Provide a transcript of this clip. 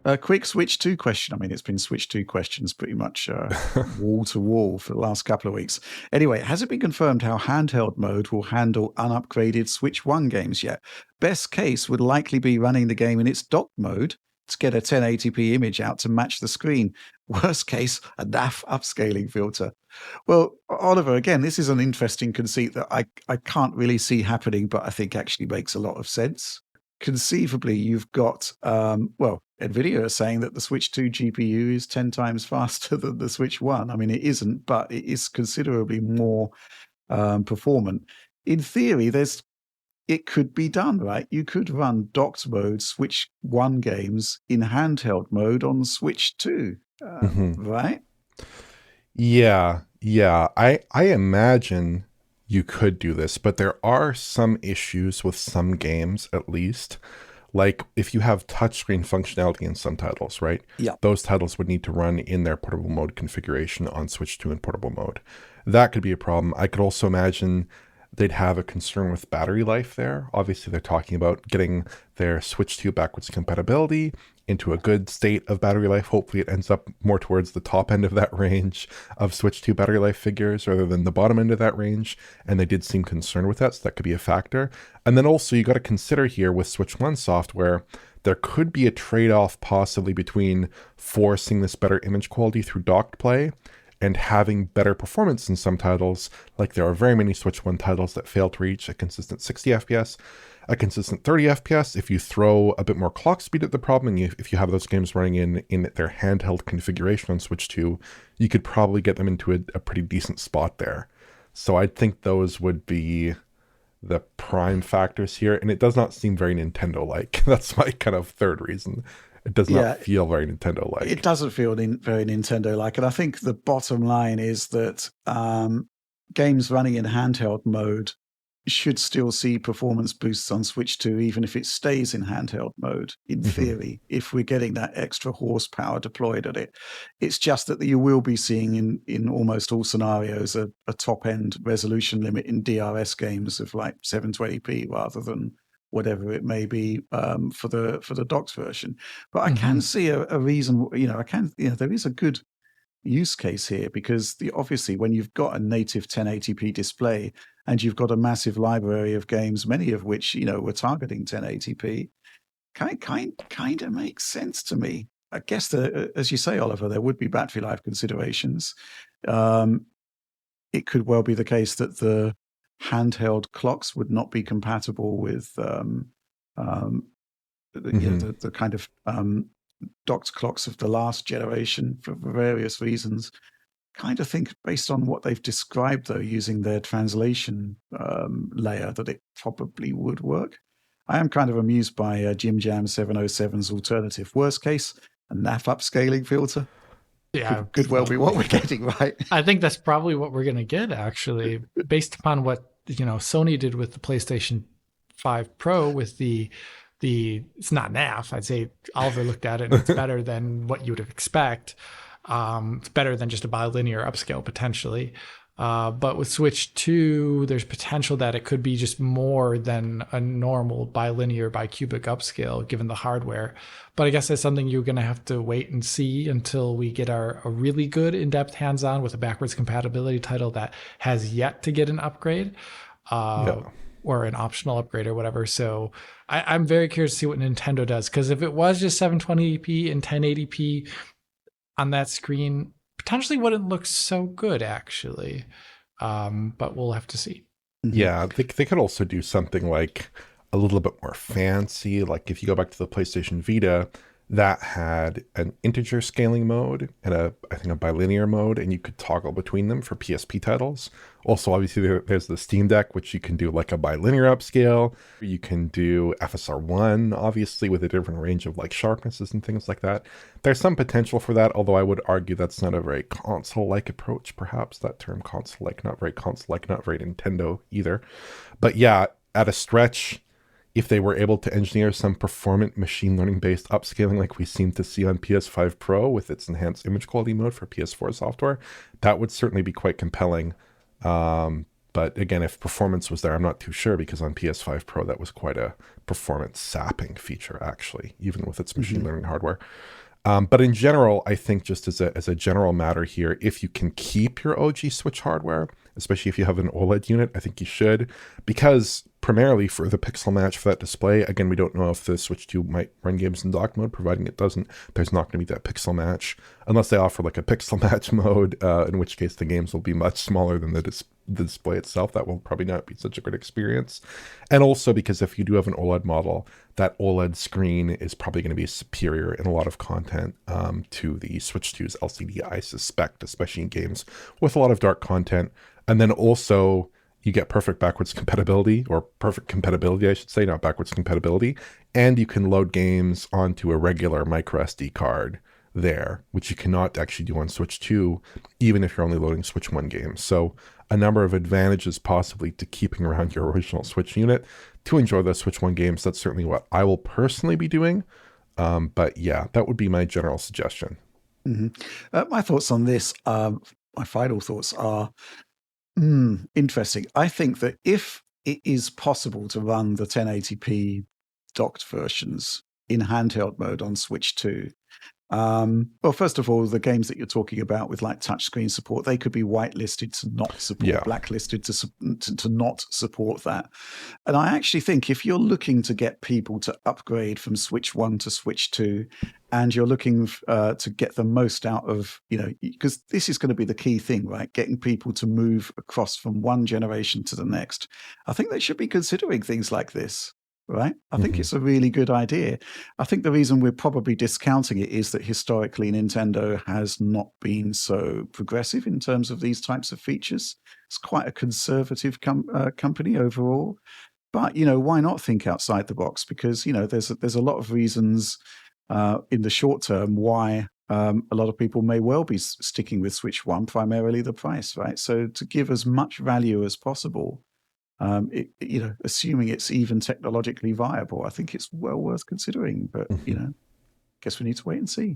A quick Switch 2 question. I mean, it's been Switch 2 questions pretty much wall to wall for the last couple of weeks. Anyway, has it been confirmed how handheld mode will handle unupgraded Switch 1 games yet? Best case would likely be running the game in its dock mode to get a 1080p image out to match the screen. Worst case, a naff upscaling filter. Well, Oliver, again, this is an interesting conceit that I can't really see happening, but I think actually makes a lot of sense. Conceivably, you've got, NVIDIA are saying that the Switch 2 GPU is 10 times faster than the Switch 1. I mean, it isn't, but it is considerably more performant. In theory, it could be done, right? You could run docked mode Switch 1 games in handheld mode on Switch 2, right? Yeah. I imagine you could do this, but there are some issues with some games, at least. Like if you have touchscreen functionality in some titles, right? Yeah. Those titles would need to run in their portable mode configuration on Switch 2 in portable mode. That could be a problem. I could also imagine they'd have a concern with battery life there. Obviously, they're talking about getting their Switch 2 backwards compatibility into a good state of battery life. Hopefully it ends up more towards the top end of that range of Switch 2 battery life figures rather than the bottom end of that range. And they did seem concerned with that, so that could be a factor. And then also you got to consider here with Switch 1 software, there could be a trade-off possibly between forcing this better image quality through docked play and having better performance in some titles. Like there are very many Switch 1 titles that fail to reach a consistent 60 FPS, a consistent 30 FPS. If you throw a bit more clock speed at the problem, and if you have those games running in their handheld configuration on Switch 2, you could probably get them into a pretty decent spot there. So I think those would be the prime factors here. And it does not seem very Nintendo-like. That's my kind of third reason. It does not feel very Nintendo-like. It doesn't feel very Nintendo-like. And I think the bottom line is that games running in handheld mode should still see performance boosts on Switch 2, even if it stays in handheld mode, in theory, if we're getting that extra horsepower deployed at it. It's just that you will be seeing in almost all scenarios a top-end resolution limit in DRS games of like 720p rather than whatever it may be for the docked version. But I can see a reason, there is a good use case here because obviously when you've got a native 1080p display and you've got a massive library of games, many of which, were targeting 1080p, kind of makes sense to me. I guess, as you say, Oliver, there would be battery life considerations. It could well be the case that the handheld clocks would not be compatible with the kind of docked clocks of the last generation for various reasons. Kind of think based on what they've described, though, using their translation layer, that it probably would work. I am kind of amused by Jim Jam 707's alternative. Worst case, a NAF upscaling filter. Yeah, could well be what we're getting, right? I think that's probably what we're going to get, actually, based upon what Sony did with the PlayStation 5 Pro with the it's not NAF. I'd say Oliver looked at it and it's better than what you would expect. It's better than just a bilinear upscale potentially. But with Switch 2, there's potential that it could be just more than a normal bilinear bicubic upscale given the hardware. But I guess that's something you're going to have to wait and see until we get a really good in-depth hands-on with a backwards compatibility title that has yet to get an upgrade. Or an optional upgrade or whatever. So I'm very curious to see what Nintendo does, because if it was just 720p and 1080p on that screen, potentially wouldn't look so good, actually. But we'll have to see. Yeah, they could also do something like a little bit more fancy. Like if you go back to the PlayStation Vita, that had an integer scaling mode and I think a bilinear mode, and you could toggle between them for PSP titles. Also, obviously, there's the Steam Deck, which you can do like a bilinear upscale. You can do FSR1, obviously, with a different range of like sharpnesses and things like that. There's some potential for that, although I would argue that's not a very console-like approach, perhaps. That term console-like, not very console-like, not very Nintendo either. But yeah, at a stretch, if they were able to engineer some performant machine learning based upscaling like we seem to see on PS5 Pro with its enhanced image quality mode for PS4 software, that would certainly be quite compelling. But again, if performance was there, I'm not too sure, because on PS5 Pro, that was quite a performance sapping feature, actually, even with its machine learning hardware. But in general, I think just as a general matter here, if you can keep your OG Switch hardware, especially if you have an OLED unit, I think you should, because primarily for the pixel match for that display, again, we don't know if the Switch 2 might run games in dock mode. Providing it doesn't, there's not going to be that pixel match, unless they offer like a pixel match mode, in which case the games will be much smaller than the display itself. That will probably not be such a good experience. And also because if you do have an OLED model, that OLED screen is probably going to be superior in a lot of content to the Switch 2's LCD, I suspect, especially in games with a lot of dark content. And then also you get perfect backwards compatibility, or perfect compatibility, I should say, not backwards compatibility. And you can load games onto a regular micro SD card there, which you cannot actually do on Switch 2, even if you're only loading Switch 1 games. So a number of advantages possibly to keeping around your original Switch unit to enjoy the Switch 1 games. That's certainly what I will personally be doing. But yeah, that would be my general suggestion. My thoughts on this, my final thoughts are interesting. I think that if it is possible to run the 1080p docked versions in handheld mode on Switch 2, well, first of all, the games that you're talking about with like touchscreen support, they could be whitelisted to not support, blacklisted to not support that. And I actually think if you're looking to get people to upgrade from Switch 1 to Switch 2, and you're looking to get the most out of, because this is going to be the key thing, right? Getting people to move across from one generation to the next. I think they should be considering things like this. Right? I think it's a really good idea. I think the reason we're probably discounting it is that historically Nintendo has not been so progressive in terms of these types of features. It's quite a conservative company overall. But, why not think outside the box? Because, there's a lot of reasons in the short term why a lot of people may well be sticking with Switch 1, primarily the price, right? So to give as much value as possible, assuming it's even technologically viable, I think it's well worth considering. But guess we need to wait and see.